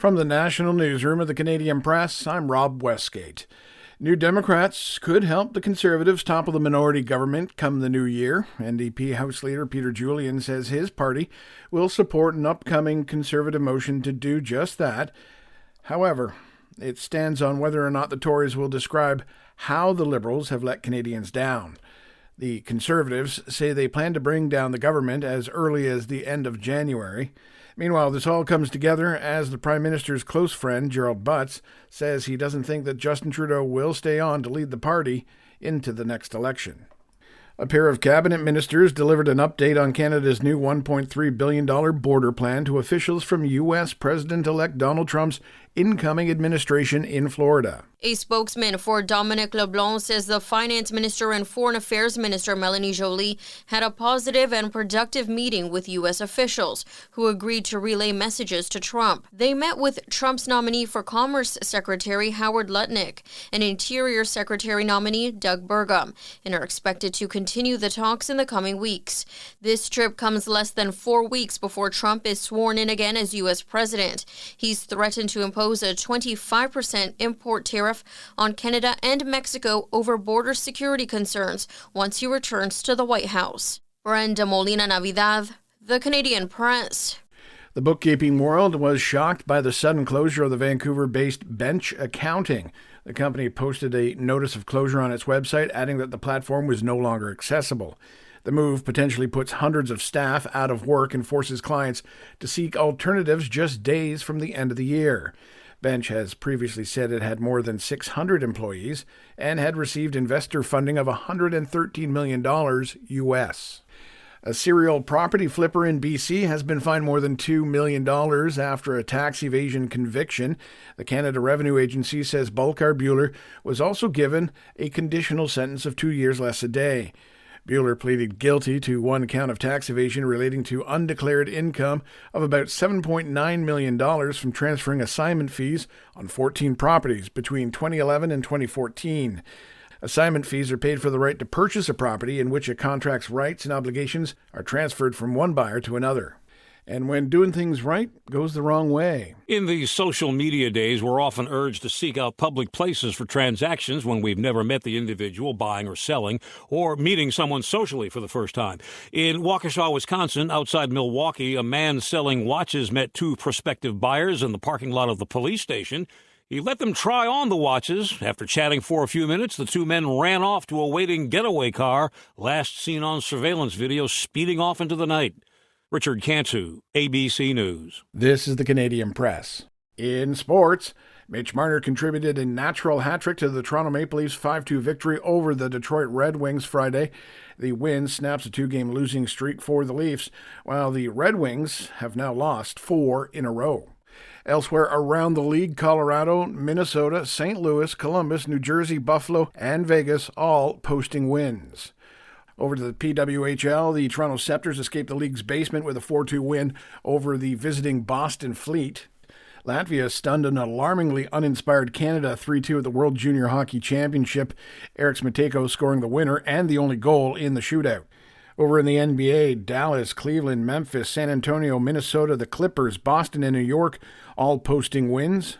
From the National Newsroom of the Canadian Press, I'm Rob Westgate. New Democrats could help the Conservatives topple the minority government come the new year. NDP House Leader Peter Julian says his party will support an upcoming Conservative motion to do just that. However, it stands on whether or not the Tories will describe how the Liberals have let Canadians down. The Conservatives say they plan to bring down the government as early as the end of January. Meanwhile, this all comes together as the Prime Minister's close friend, Gerald Butts, says he doesn't think that Justin Trudeau will stay on to lead the party into the next election. A pair of cabinet ministers delivered an update on Canada's new $1.3 billion border plan to officials from U.S. President-elect Donald Trump's incoming administration in Florida. A spokesman for Dominic LeBlanc says the Finance Minister and Foreign Affairs Minister Melanie Joly had a positive and productive meeting with U.S. officials who agreed to relay messages to Trump. They met with Trump's nominee for Commerce Secretary Howard Lutnick and Interior Secretary nominee Doug Burgum and are expected to continue the talks in the coming weeks. This trip comes less than 4 weeks before Trump is sworn in again as U.S. president. He's threatened to impose a 25% import tariff on Canada and Mexico over border security concerns once he returns to the White House. Brenda Molina Navidad, The Canadian Press. The bookkeeping world was shocked by the sudden closure of the Vancouver-based Bench Accounting. The company posted a notice of closure on its website, adding that the platform was no longer accessible. The move potentially puts hundreds of staff out of work and forces clients to seek alternatives just days from the end of the year. Bench has previously said it had more than 600 employees and had received investor funding of $113 million U.S. A serial property flipper in BC has been fined more than $2 million after a tax evasion conviction. The Canada Revenue Agency says Bulkar Buehler was also given a conditional sentence of 2 years less a day. Buehler pleaded guilty to one count of tax evasion relating to undeclared income of about $7.9 million from transferring assignment fees on 14 properties between 2011 and 2014. Assignment fees are paid for the right to purchase a property in which a contract's rights and obligations are transferred from one buyer to another. And when doing things right goes the wrong way. In these social media days, we're often urged to seek out public places for transactions when we've never met the individual buying or selling, or meeting someone socially for the first time. In Waukesha, Wisconsin, outside Milwaukee, a man selling watches met two prospective buyers in the parking lot of the police station. He let them try on the watches. After chatting for a few minutes, the two men ran off to a waiting getaway car, last seen on surveillance video speeding off into the night. Richard Cantu, ABC News. This is the Canadian Press. In sports, Mitch Marner contributed a natural hat-trick to the Toronto Maple Leafs 5-2 victory over the Detroit Red Wings Friday. The win snaps a two-game losing streak for the Leafs, while the Red Wings have now lost 4 in a row. Elsewhere around the league, Colorado, Minnesota, St. Louis, Columbus, New Jersey, Buffalo, and Vegas all posting wins. Over to the PWHL, the Toronto Scepters escaped the league's basement with a 4-2 win over the visiting Boston Fleet. Latvia stunned an alarmingly uninspired Canada 3-2 at the World Junior Hockey Championship, Eric Smiteko scoring the winner and the only goal in the shootout. Over in the NBA, Dallas, Cleveland, Memphis, San Antonio, Minnesota, the Clippers, Boston, and New York all posting wins.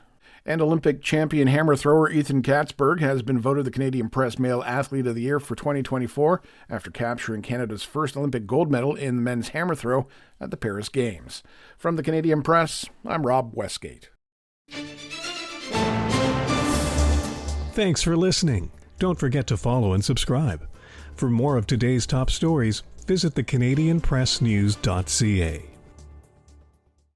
And Olympic champion hammer thrower Ethan Katzberg has been voted the Canadian Press Male Athlete of the Year for 2024 after capturing Canada's first Olympic gold medal in the men's hammer throw at the Paris Games. From the Canadian Press, I'm Rob Westgate. Thanks for listening. Don't forget to follow and subscribe. For more of today's top stories, visit thecanadianpressnews.ca.